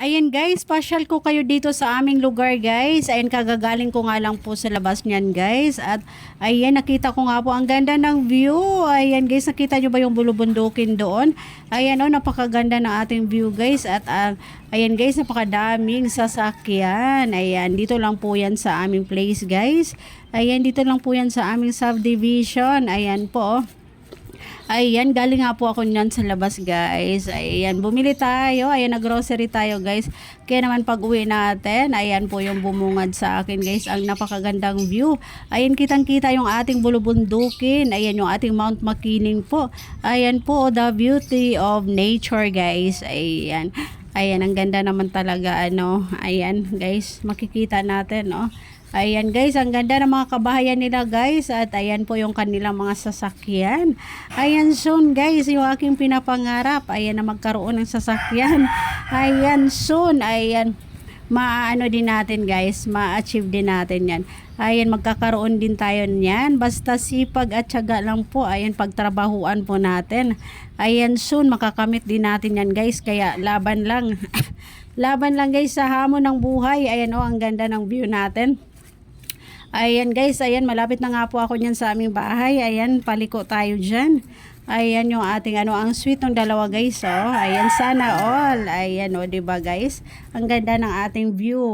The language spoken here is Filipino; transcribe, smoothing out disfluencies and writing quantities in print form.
Ayan guys, pasyal ko kayo dito sa aming lugar guys. Ayan, kagagaling ko nga lang po sa labas niyan guys. At ayan, nakita ko nga po ang ganda ng view. Ayan guys, nakita nyo ba yung bulubundukin doon? Ayan o, napakaganda ng ating view guys. At ayan guys, napakadaming sasakyan. Ayan, dito lang po yan sa aming place guys. Ayan, dito lang po yan sa aming subdivision. Ayan po. Ayan, galing nga po ako nyan sa labas guys. Ayan, bumili tayo. Ayan, nag-grocery tayo guys. Kaya naman pag uwi natin, ayan po yung bumungad sa akin guys. Ang napakagandang view. Ayan, kitang-kita yung ating bulubundukin. Ayan, yung ating Mount Makiling po. Ayan po, the beauty of nature guys. Ayan. Ayan, ang ganda naman talaga ano. Ayan guys, makikita natin no. Ayan guys, ang ganda ng mga kabahayan nila guys. At ayan po yung kanilang mga sasakyan. Ayan soon guys, yung aking pinapangarap. Ayan na magkaroon ng sasakyan. Ayan soon. Ayan, maano din natin guys, ma-achieve din natin yan. Ayan, magkakaroon din tayo niyan. Basta sipag at tiyaga lang po. Ayan, pagtrabahuan po natin. Ayan soon, makakamit din natin yan guys. Kaya laban lang. Laban lang guys sa hamon ng buhay. Ayan o, ang ganda ng view natin. Ayan guys, ayan, malapit na nga po ako niyan sa aming bahay. Ayan, paliko tayo dyan. Ayan yung ating ano, ang sweet ng dalawa guys. Oh. Ayan, sana all. Ayan o, diba guys? Ang ganda ng ating view.